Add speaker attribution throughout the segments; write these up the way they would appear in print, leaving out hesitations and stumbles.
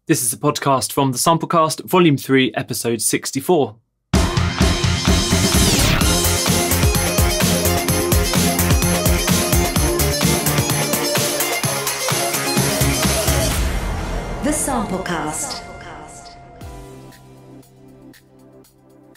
Speaker 1: This is a podcast from the Samplecast, Volume 3, Episode 64.
Speaker 2: The Samplecast.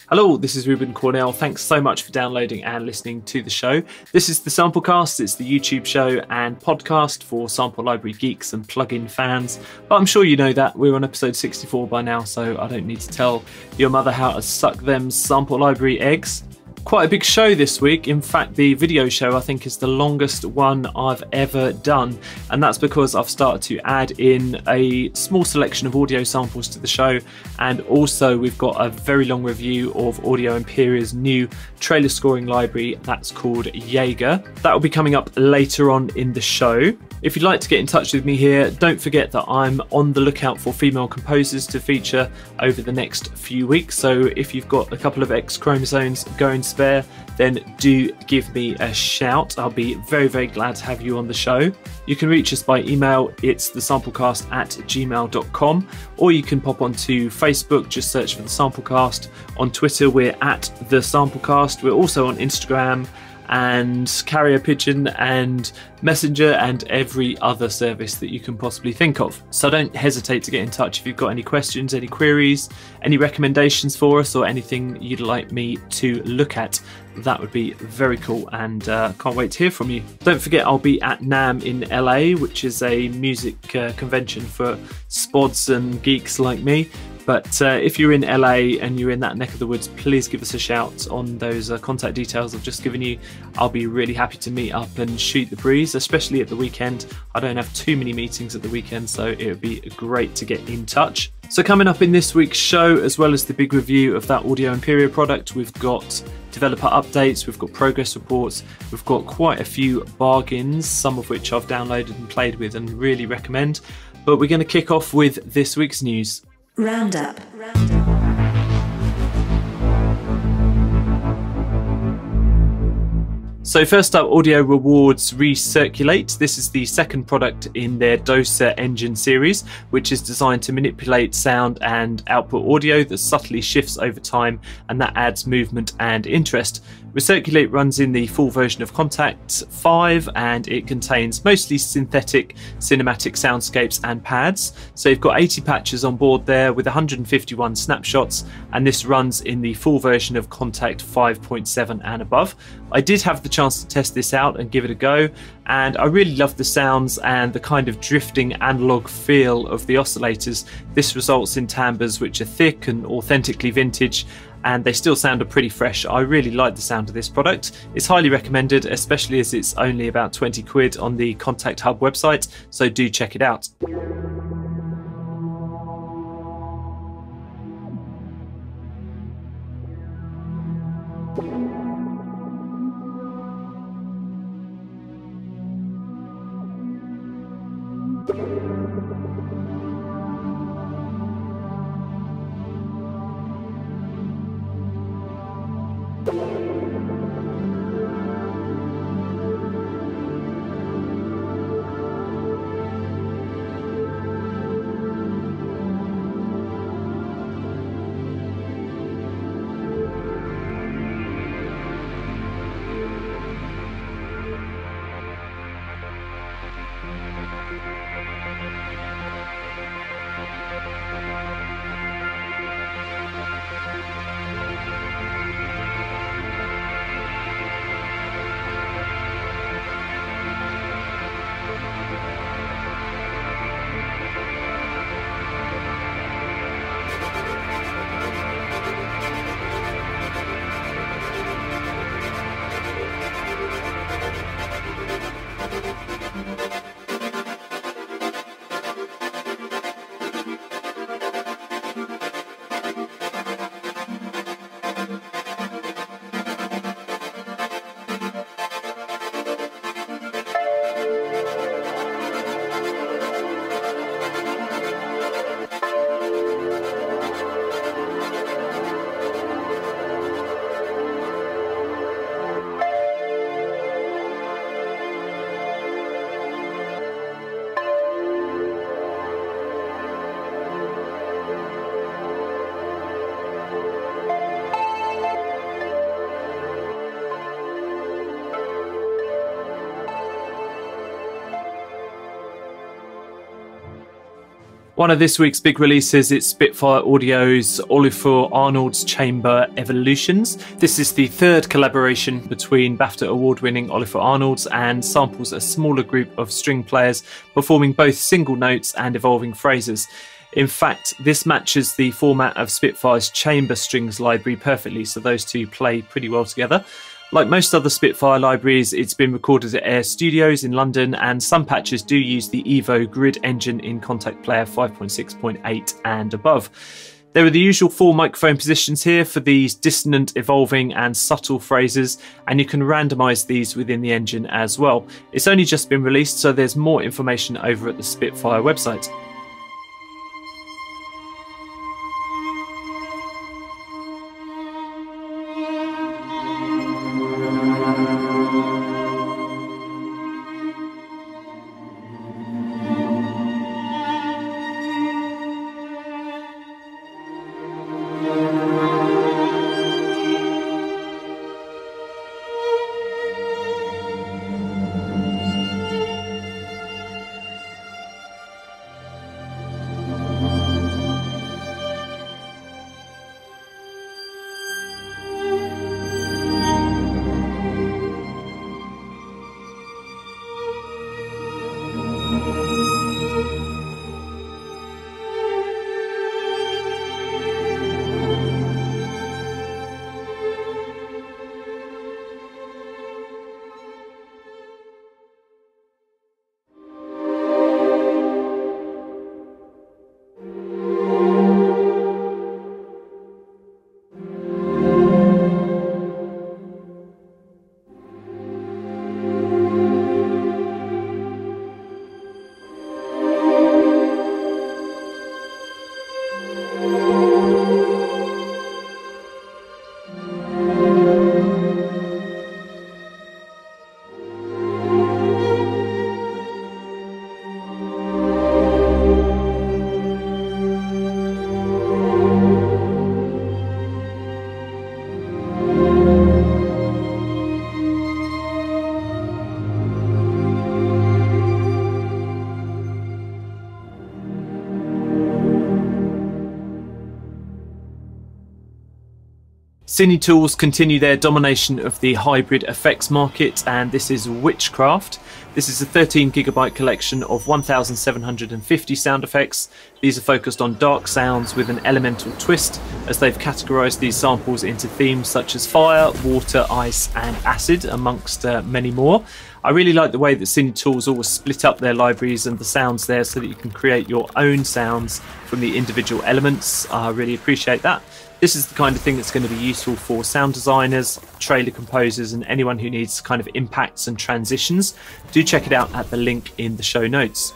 Speaker 1: Hello, this is Ruben Cornell. Thanks so much for downloading and listening to the show. This is the Samplecast. It's the YouTube show and podcast for sample library geeks and plugin fans. But I'm sure you know that. We're on episode 64 by now, so I don't need to tell your mother how to suck them sample library eggs. Quite a big show this week. In fact, the video show I think is the longest one I've ever done, and that's because I've started to add in a small selection of audio samples to the show, and also we've got a very long review of Audio Imperia's new trailer scoring library that's called Jaeger. That will be coming up later on in the show. If you'd like to get in touch with me here, don't forget that I'm on the lookout for female composers to feature over the next few weeks. So if you've got a couple of X chromosomes going spare, then do give me a shout. I'll be very, very glad to have you on the show. You can reach us by email. It's thesamplecast@gmail.com, or you can pop onto Facebook, just search for the Samplecast. On Twitter, we're at the Samplecast. We're also on Instagram and Carrier Pigeon and Messenger and every other service that you can possibly think of. So don't hesitate to get in touch if you've got any questions, any queries, any recommendations for us, or anything you'd like me to look at. That would be very cool, and can't wait to hear from you. Don't forget I'll be at NAMM in LA, which is a music convention for spods and geeks like me. But if you're in LA and you're in that neck of the woods, please give us a shout on those contact details I've just given you. I'll be really happy to meet up and shoot the breeze, especially at the weekend. I don't have too many meetings at the weekend, so it would be great to get in touch. So coming up in this week's show, as well as the big review of that Audio Imperia product, we've got developer updates, we've got progress reports, we've got quite a few bargains, some of which I've downloaded and played with and really recommend. But we're going to kick off with this week's news.
Speaker 2: Roundup.
Speaker 1: So first up, Audio Rewards Recirculate. This is the second product in their Dosa engine series, which is designed to manipulate sound and output audio that subtly shifts over time, and that adds movement and interest. Recirculate runs in the full version of Kontakt 5, and it contains mostly synthetic cinematic soundscapes and pads. So you've got 80 patches on board there with 151 snapshots, and this runs in the full version of Kontakt 5.7 and above. I did have the chance to test this out and give it a go, and I really love the sounds and the kind of drifting analog feel of the oscillators. This results in timbres which are thick and authentically vintage, and they still sound pretty fresh. I really like the sound of this product. It's highly recommended, especially as it's only about 20 quid on the Kontakt Hub website, so do check it out. One of this week's big releases is Spitfire Audio's Olafur Arnalds Chamber Evolutions. This is the third collaboration between BAFTA award-winning Olafur Arnalds and samples a smaller group of string players performing both single notes and evolving phrases. In fact, this matches the format of Spitfire's chamber strings library perfectly, so those two play pretty well together. Like most other Spitfire libraries, it's been recorded at Air Studios in London, and some patches do use the Evo grid engine in Contact Player 5.6.8 and above. There are the usual 4 microphone positions here for these dissonant, evolving and subtle phrases, and you can randomise these within the engine as well. It's only just been released, so there's more information over at the Spitfire website. Cinetools continue their domination of the hybrid effects market, and this is Witchcraft. This is a 13GB collection of 1,750 sound effects. These are focused on dark sounds with an elemental twist, as they've categorised these samples into themes such as fire, water, ice and acid, amongst many more. I really like the way that Cinetools always split up their libraries and the sounds there so that you can create your own sounds from the individual elements. I really appreciate that. This is the kind of thing that's going to be useful for sound designers, trailer composers and anyone who needs kind of impacts and transitions. Do check it out at the link in the show notes.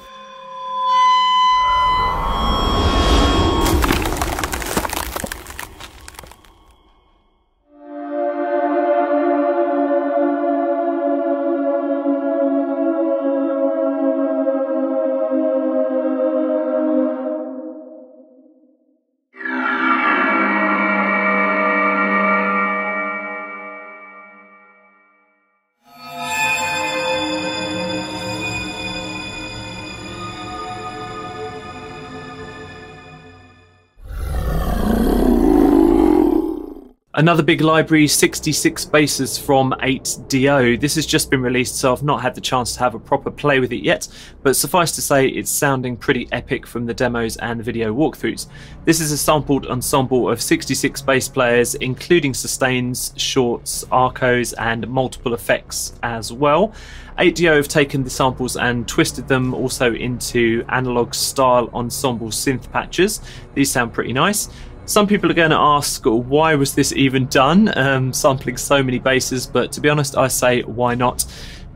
Speaker 1: Another big library, 66 basses from 8DO. This has just been released, so I've not had the chance to have a proper play with it yet, but suffice to say it's sounding pretty epic from the demos and the video walkthroughs. This is a sampled ensemble of 66 bass players, including sustains, shorts, arcos and multiple effects as well. 8DO have taken the samples and twisted them also into analog style ensemble synth patches. These sound pretty nice. Some people are going to ask, why was this even done, sampling so many basses, but to be honest I say why not.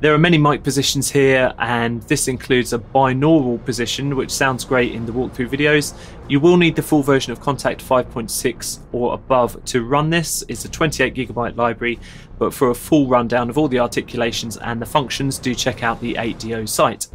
Speaker 1: There are many mic positions here, and this includes a binaural position which sounds great in the walkthrough videos. You will need the full version of Contact 5.6 or above to run this. It's a 28GB library, but for a full rundown of all the articulations and the functions, do check out the 8DO site.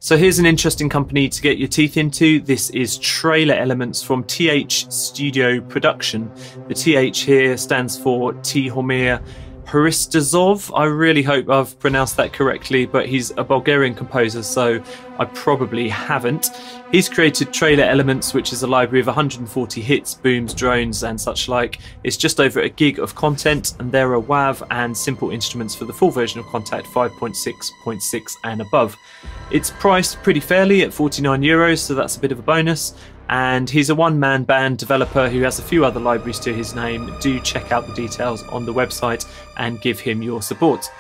Speaker 1: So here's an interesting company to get your teeth into. This is Trailer Elements from TH Studio Production. The TH here stands for Tihomir Hristozov. I really hope I've pronounced that correctly, but he's a Bulgarian composer, so I probably haven't. He's created Trailer Elements, which is a library of 140 hits, booms, drones and such like. It's just over a gig of content, and there are WAV and simple instruments for the full version of Kontakt 5.6.6 and above. It's priced pretty fairly at €49, so that's a bit of a bonus. And he's a one-man band developer who has a few other libraries to his name. Do check out the details on the website and give him your support.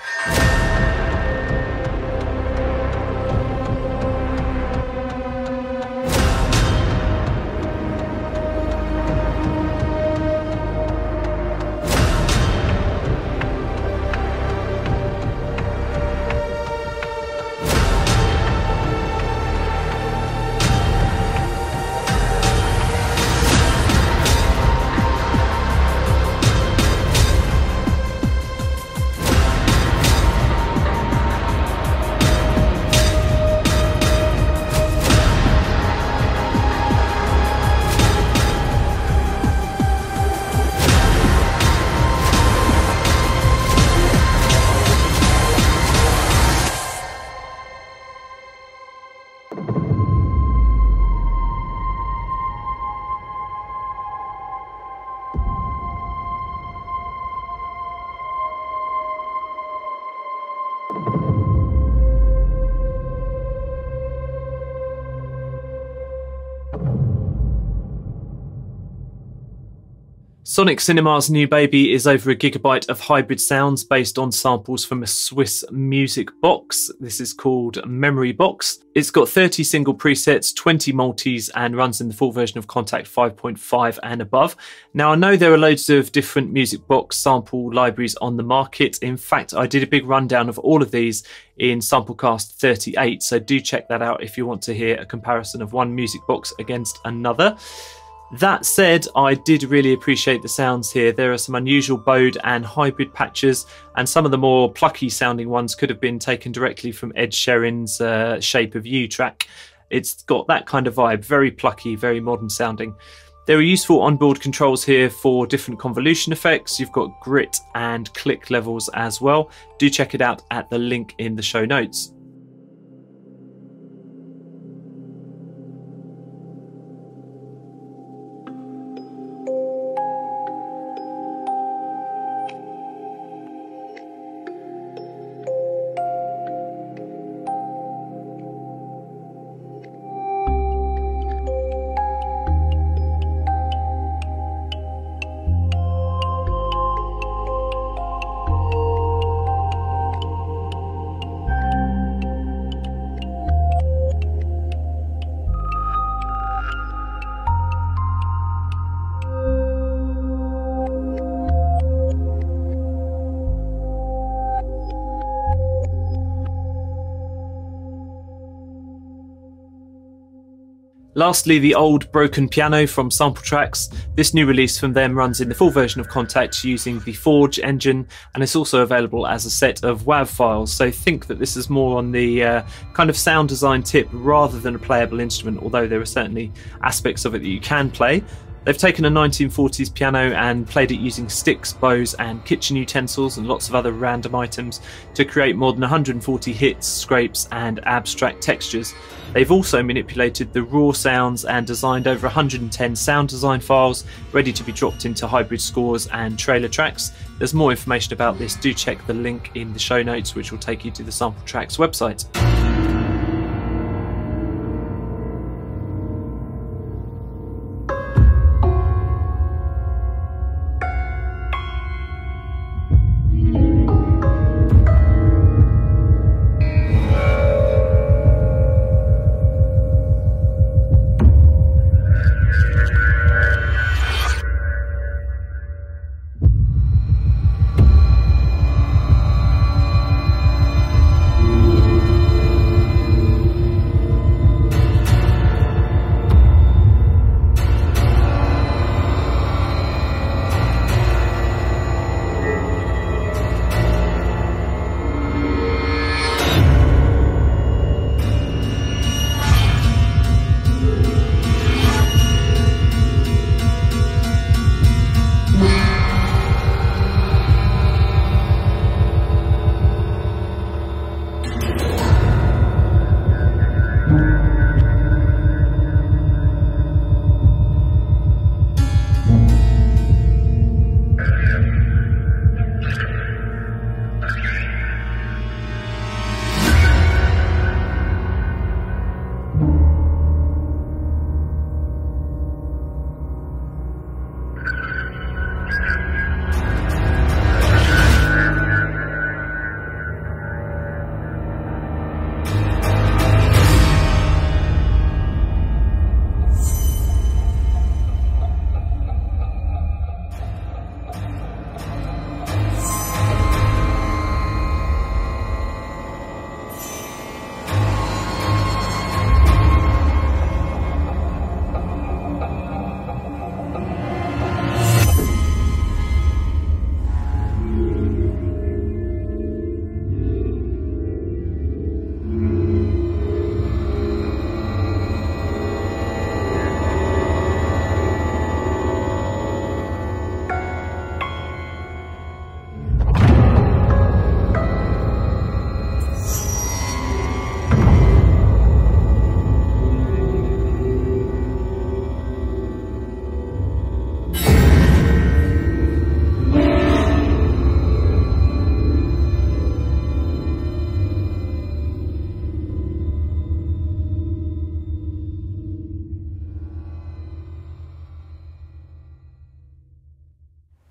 Speaker 1: Sonixinema's new baby is over 1 gigabyte of hybrid sounds based on samples from a Swiss music box. This is called Memory Box. It's got 30 single presets, 20 multis, and runs in the full version of Kontakt 5.5 and above. Now, I know there are loads of different music box sample libraries on the market. In fact, I did a big rundown of all of these in Samplecast 38, so do check that out if you want to hear a comparison of one music box against another. That said, I did really appreciate the sounds here. There are some unusual bowed and hybrid patches, and some of the more plucky sounding ones could have been taken directly from Ed Sheeran's Shape of You track. It's got that kind of vibe, very plucky, very modern sounding. There are useful onboard controls here for different convolution effects. You've got grit and click levels as well. Do check it out at the link in the show notes. Lastly, the old broken piano from Sampletraxx. This new release from them runs in the full version of Kontakt using the Forge engine, and it's also available as a set of WAV files. So think that this is more on the kind of sound design tip rather than a playable instrument, although there are certainly aspects of it that you can play. They've taken a 1940s piano and played it using sticks, bows and kitchen utensils and lots of other random items to create more than 140 hits, scrapes and abstract textures. They've also manipulated the raw sounds and designed over 110 sound design files ready to be dropped into hybrid scores and trailer tracks. There's more information about this. Do check the link in the show notes, which will take you to the Sampletraxx website.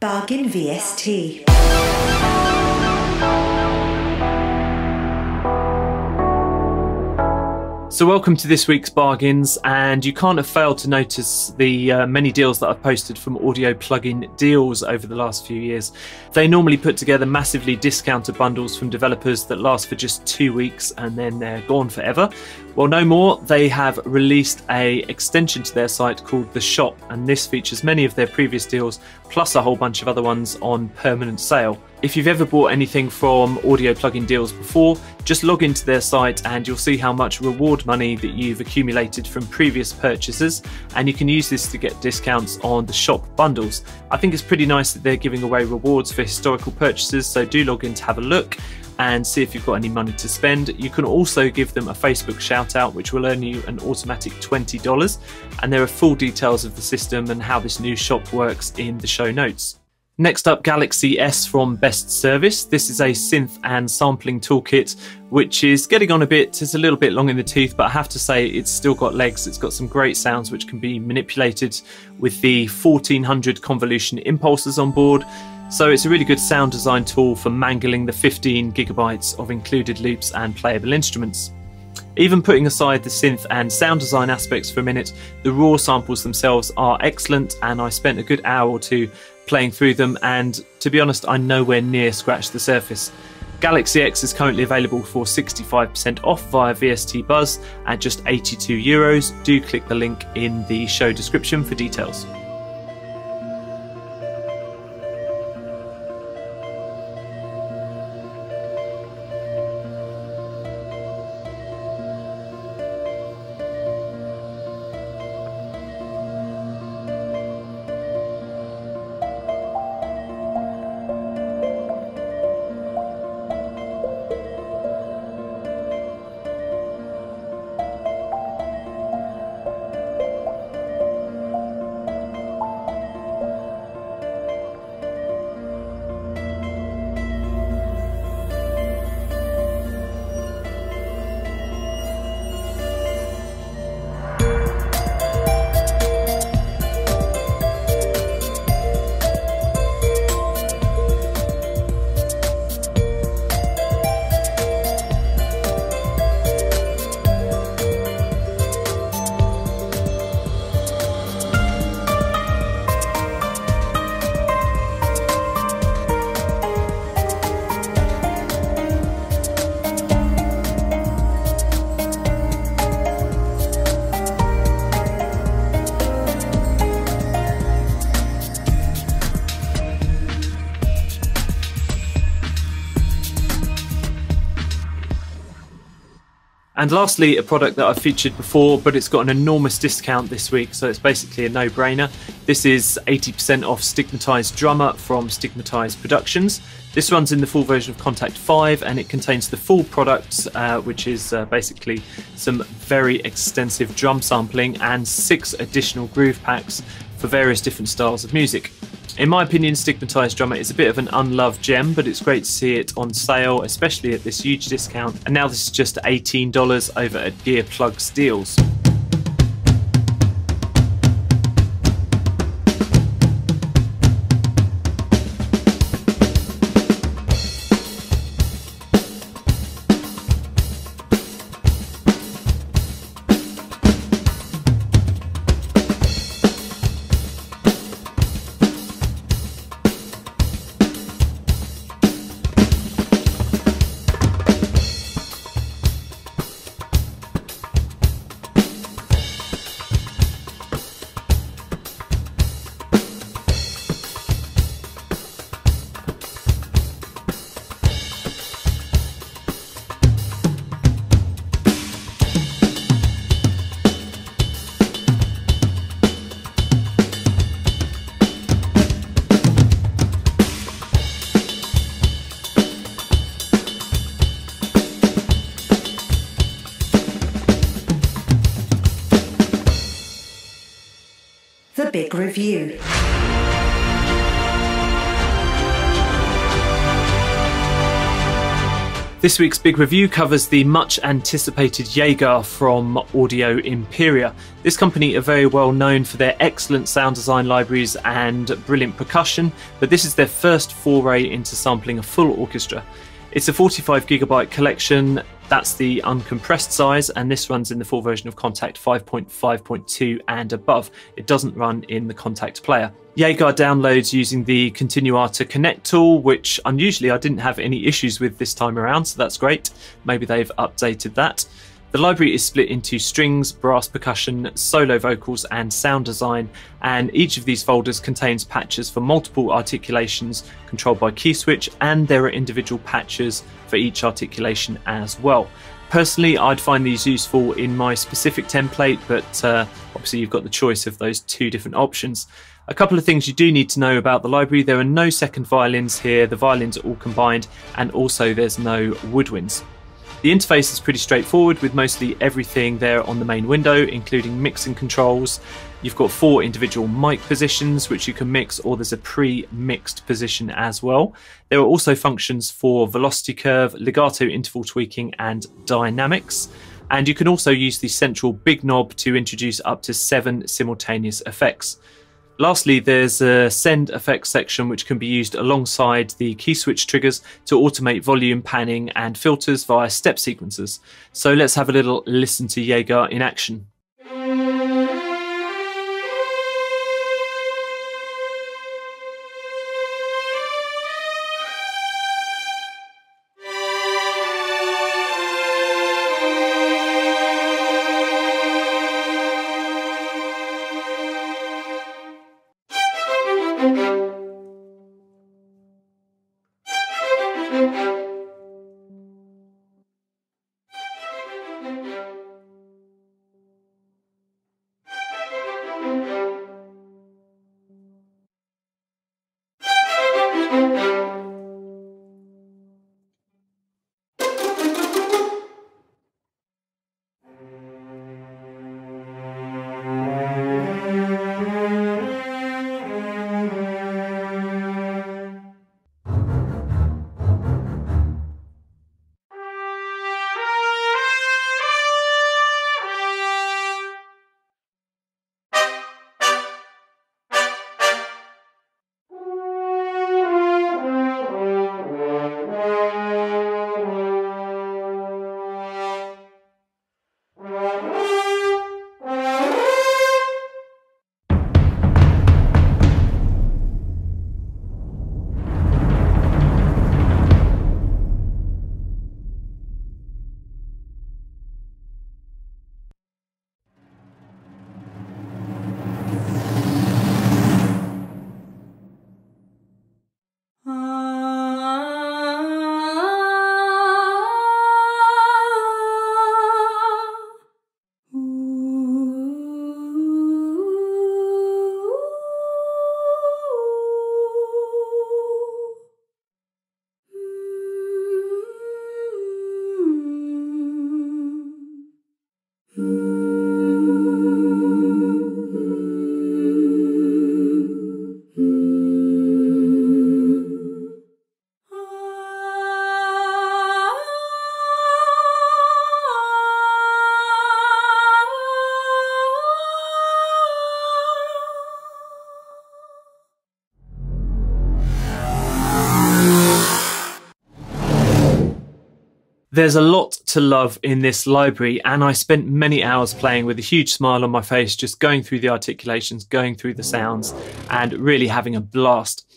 Speaker 2: Bargain VST.
Speaker 1: So welcome to this week's Bargains, and you can't have failed to notice the many deals that I've posted from Audio Plugin Deals over the last few years. They normally put together massively discounted bundles from developers that last for just 2 weeks and then they're gone forever. Well, no more. They have released an extension to their site called The Shop, and this features many of their previous deals plus a whole bunch of other ones on permanent sale. If you've ever bought anything from Audio Plugin Deals before, just log into their site and you'll see how much reward money that you've accumulated from previous purchases, and you can use this to get discounts on the shop bundles. I think it's pretty nice that they're giving away rewards for historical purchases, so do log in to have a look and see if you've got any money to spend. You can also give them a Facebook shout out, which will earn you an automatic $20, and there are full details of the system and how this new shop works in the show notes. Next up, Galaxy S from Best Service. This is a synth and sampling toolkit which is getting on a bit. It's a little bit long in the tooth, but I have to say it's still got legs. It's got some great sounds which can be manipulated with the 1400 convolution impulsers on board. So it's a really good sound design tool for mangling the 15 gigabytes of included loops and playable instruments. Even putting aside the synth and sound design aspects for a minute, the raw samples themselves are excellent, and I spent a good hour or two playing through them, and to be honest, I nowhere near scratched the surface. Galaxy X is currently available for 65% off via VST Buzz at just €82. Do click the link in the show description for details. And lastly, a product that I've featured before, but it's got an enormous discount this week, so it's basically a no-brainer. This is 80% off Stigmatized Drummer from Stigmatized Productions. This runs in the full version of Contact 5, and it contains the full product, which is basically some very extensive drum sampling and 6 additional groove packs for various different styles of music. In my opinion, Stigmatized Drummer is a bit of an unloved gem, but it's great to see it on sale, especially at this huge discount. And now this is just $18 over at Gearplugs Deals.
Speaker 2: The Big Review.
Speaker 1: This week's big review covers the much anticipated Jaeger from Audio Imperia. This company are very well known for their excellent sound design libraries and brilliant percussion, but this is their first foray into sampling a full orchestra. It's a 45GB collection, that's the uncompressed size, and this runs in the full version of Kontakt 5.5.2 and above. It doesn't run in the Kontakt player. Jaeger downloads using the Continuata Connect tool, which unusually I didn't have any issues with this time around, so that's great. Maybe they've updated that. The library is split into strings, brass percussion, solo vocals and sound design, and each of these folders contains patches for multiple articulations controlled by key switch, and there are individual patches for each articulation as well. Personally, I'd find these useful in my specific template, but obviously you've got the choice of those two different options. A couple of things you do need to know about the library: there are no second violins here, the violins are all combined, and also there's no woodwinds. The interface is pretty straightforward, with mostly everything there on the main window, including mixing controls. You've got 4 individual mic positions which you can mix, or there's a pre-mixed position as well. There are also functions for velocity curve, legato interval tweaking and dynamics. And you can also use the central big knob to introduce up to 7 simultaneous effects. Lastly, there's a send effects section which can be used alongside the key switch triggers to automate volume, panning and filters via step sequences. So let's have a little listen to Jaeger in action. There's a lot to love in this library, and I spent many hours playing with a huge smile on my face, just going through the articulations, going through the sounds, and really having a blast.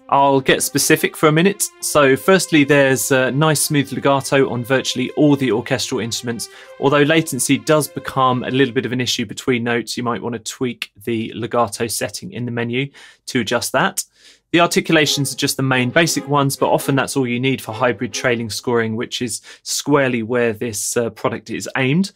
Speaker 1: I'll get specific for a minute. So firstly, there's a nice smooth legato on virtually all the orchestral instruments. Although latency does become a little bit of an issue between notes, you might want to tweak the legato setting in the menu to adjust that. The articulations are just the main basic ones, but often that's all you need for hybrid trailing scoring, which is squarely where this product is aimed.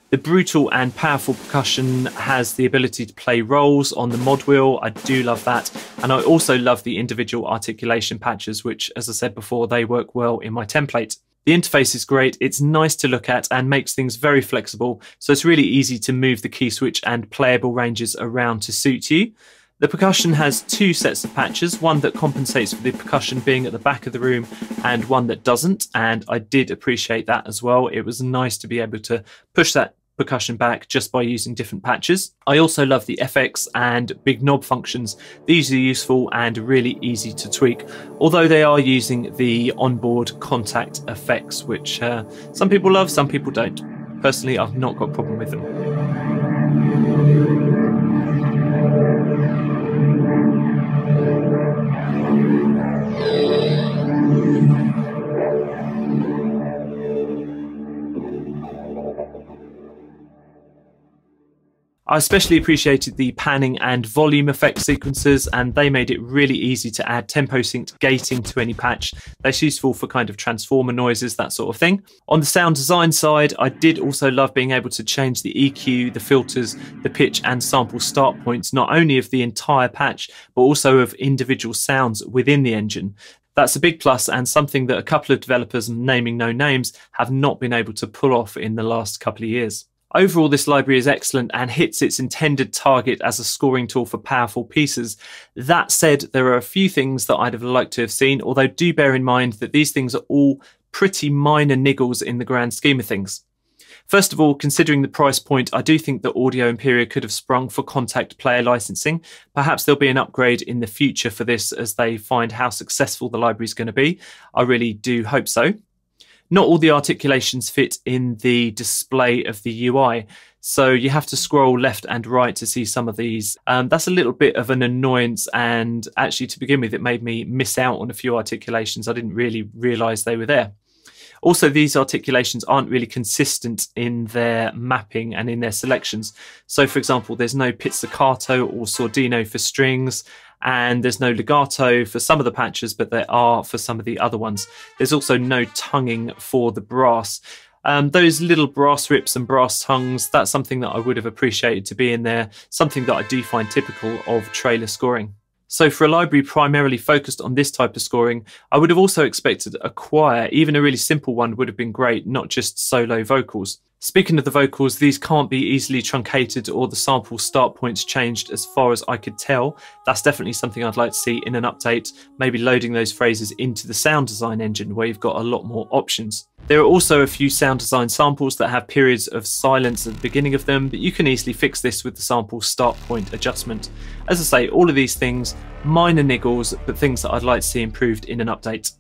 Speaker 1: The brutal and powerful percussion has the ability to play rolls on the mod wheel. I do love that. And I also love the individual articulation patches, which, as I said before, they work well in my template. The interface is great. It's nice to look at and makes things very flexible. So it's really easy to move the key switch and playable ranges around to suit you. The percussion has two sets of patches, one that compensates for the percussion being at the back of the room and one that doesn't, and I did appreciate that as well. It was nice to be able to push that percussion back just by using different patches. I also love the FX and big knob functions. These are useful and really easy to tweak, although they are using the onboard contact effects, which some people love, some people don't. Personally, I've not got a problem with them. I especially appreciated the panning and volume effect sequences, and they made it really easy to add tempo synced gating to any patch. That's useful for kind of transformer noises, that sort of thing. On the sound design side, I did also love being able to change the EQ, the filters, the pitch and sample start points, not only of the entire patch, but also of individual sounds within the engine. That's a big plus and something that a couple of developers, naming no names, have not been able to pull off in the last couple of years. Overall, this library is excellent and hits its intended target as a scoring tool for powerful pieces. That said, there are a few things that I'd have liked to have seen, although do bear in mind that these things are all pretty minor niggles in the grand scheme of things. First of all, considering the price point, I do think that Audio Imperia could have sprung for contact player licensing. Perhaps there'll be an upgrade in the future for this as they find how successful the library is going to be. I really do hope so. Not all the articulations fit in the display of the UI, so you have to scroll left and right to see some of these. That's a little bit of an annoyance, and actually to begin with it made me miss out on a few articulations. I didn't really realise they were there. Also, these articulations aren't really consistent in their mapping and in their selections. So for example, there's no pizzicato or sordino for strings, and there's no legato for some of the patches, but there are for some of the other ones. There's also no tonguing for the brass. Those little brass rips and brass tongues, that's something that I would have appreciated to be in there, something that I do find typical of trailer scoring. So for a library primarily focused on this type of scoring, I would have also expected a choir. Even a really simple one would have been great, not just solo vocals. Speaking of the vocals, these can't be easily truncated or the sample start points changed as far as I could tell. That's definitely something I'd like to see in an update, maybe loading those phrases into the sound design engine where you've got a lot more options. There are also a few sound design samples that have periods of silence at the beginning of them, but you can easily fix this with the sample start point adjustment. As I say, all of these things, minor niggles, but things that I'd like to see improved in an update.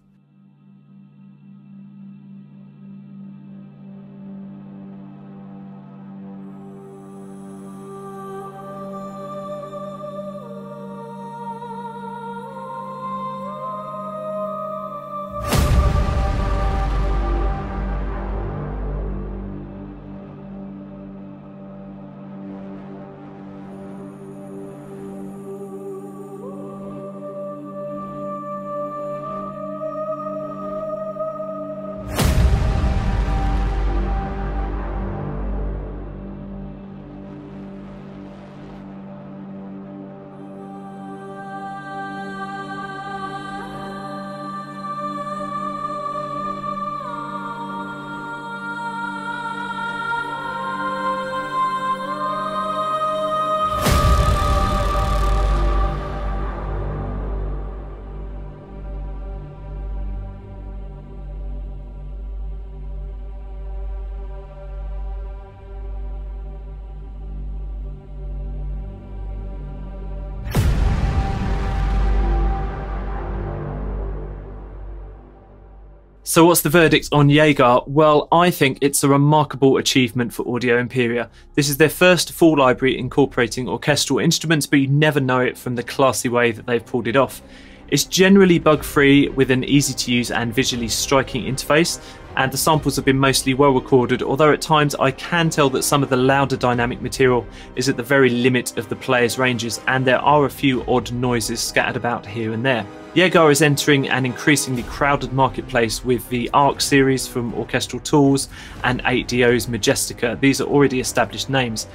Speaker 1: So what's the verdict on Jaeger? Well, I think it's a remarkable achievement for Audio Imperia. This is their first full library incorporating orchestral instruments, but you never know it from the classy way that they've pulled it off. It's generally bug-free with an easy-to-use and visually striking interface, and the samples have been mostly well recorded, although at times I can tell that some of the louder dynamic material is at the very limit of the player's ranges, and there are a few odd noises scattered about here and there. Jaeger is entering an increasingly crowded marketplace with the ARC series from Orchestral Tools and 8DO's Majestica. These are already established names.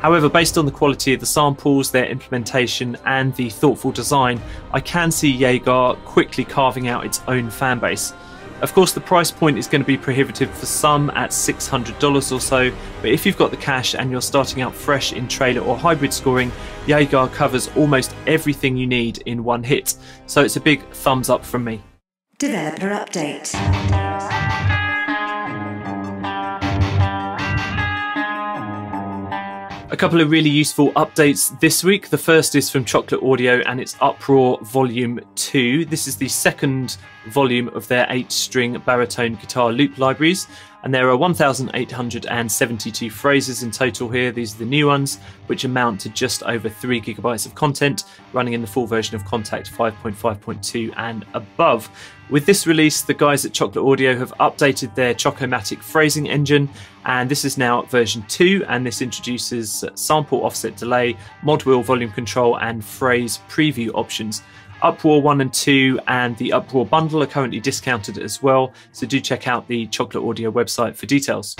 Speaker 1: However, based on the quality of the samples, their implementation and the thoughtful design, I can see Jaeger quickly carving out its own fanbase. Of course, the price point is going to be prohibitive for some at $600 or so, but if you've got the cash and you're starting out fresh in trailer or hybrid scoring, Jaeger covers almost everything you need in one hit. So it's a big thumbs up from me.
Speaker 2: Developer update.
Speaker 1: A couple of really useful updates this week. The first is from Chocolate Audio and it's Uproar Volume 2. This is the second volume of their 8-string baritone guitar loop libraries, and there are 1,872 phrases in total here. These are the new ones, which amount to just over 3 gigabytes of content, running in the full version of Contact 5.5.2 and above. With this release, the guys at Chocolate Audio have updated their Chocomatic phrasing engine, and this is now version 2, and this introduces sample offset delay, mod wheel volume control, and phrase preview options. Uproar 1 and 2 and the Uproar bundle are currently discounted as well, so do check out the Chocolate Audio website for details.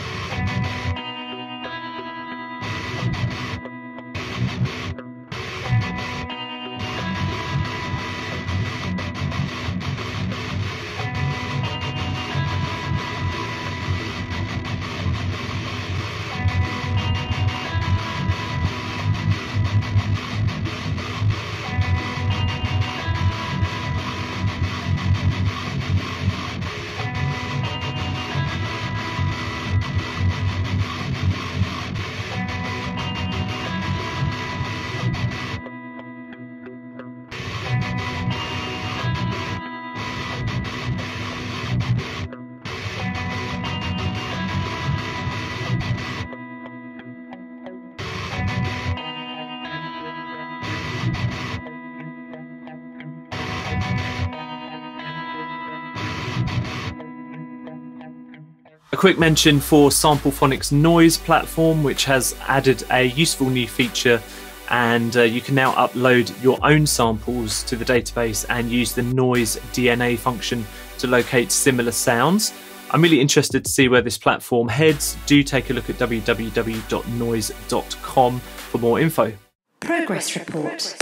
Speaker 1: A quick mention for Samplephonics Noiiz platform, which has added a useful new feature, and you can now upload your own samples to the database and use the Noiiz DNA function to locate similar sounds. I'm really interested to see where this platform heads. Do take a look at www.noiiz.com for more info.
Speaker 2: Progress report.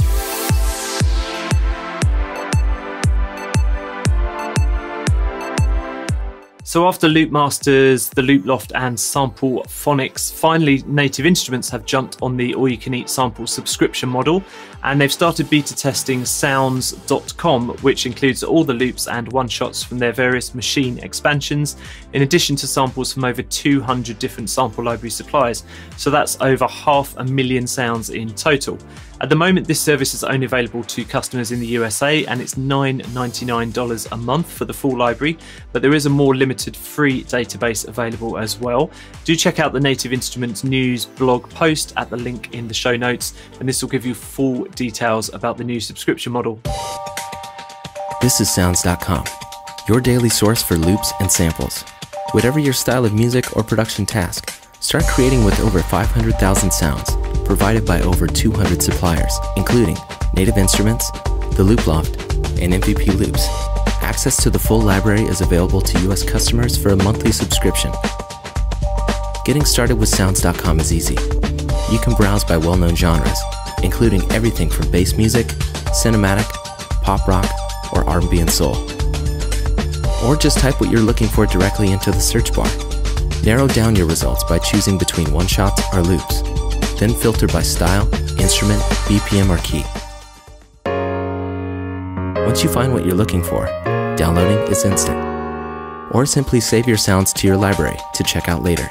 Speaker 1: So after Loopmasters, the Loop Loft and Samplephonics, finally Native Instruments have jumped on the all-you-can-eat sample subscription model, and they've started beta testing sounds.com, which includes all the loops and one-shots from their various machine expansions, in addition to samples from over 200 different sample library suppliers. So that's over 500,000 sounds in total. At the moment, this service is only available to customers in the USA, and it's $9.99 a month for the full library, but there is a more limited free database available as well. Do check out the Native Instruments news blog post at the link in the show notes, and this will give you full details about the new subscription model.
Speaker 3: This is sounds.com, your daily source for loops and samples. Whatever your style of music or production task, start creating with over 500,000 sounds, provided by over 200 suppliers, including Native Instruments, the Loop Loft, and MVP Loops. Access to the full library is available to US customers for a monthly subscription. Getting started with sounds.com is easy. You can browse by well-known genres, including everything from bass music, cinematic, pop rock, or R&B and soul. Or just type what you're looking for directly into the search bar. Narrow down your results by choosing between one-shots or loops. Then filter by style, instrument, BPM, or key. Once you find what you're looking for, downloading is instant. Or simply save your sounds to your library to check out later.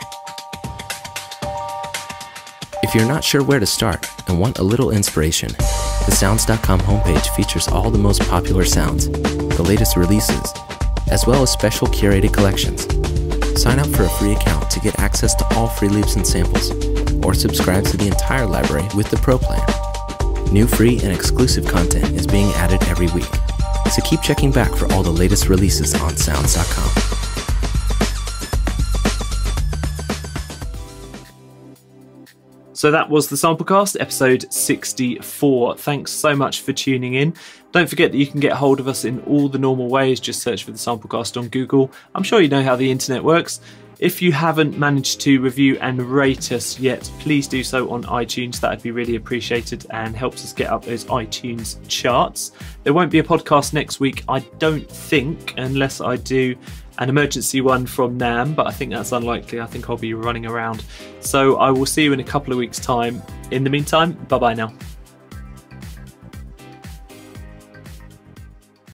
Speaker 3: If you're not sure where to start and want a little inspiration, the sounds.com homepage features all the most popular sounds, the latest releases, as well as special curated collections. Sign up for a free account to get access to all free loops and samples, or subscribe to the entire library with the Pro plan. New free and exclusive content is being added every week, so keep checking back for all the latest releases on sounds.com.
Speaker 1: So that was the Samplecast, episode 64. Thanks so much for tuning in. Don't forget that you can get hold of us in all the normal ways. Just search for the Samplecast on Google. I'm sure you know how the internet works. If you haven't managed to review and rate us yet, please do so on iTunes. That would be really appreciated and helps us get up those iTunes charts. There won't be a podcast next week, I don't think, unless I do an emergency one from Nam, but I think that's unlikely. I think I'll be running around. So I will see you in a couple of weeks' time. In the meantime, bye bye now.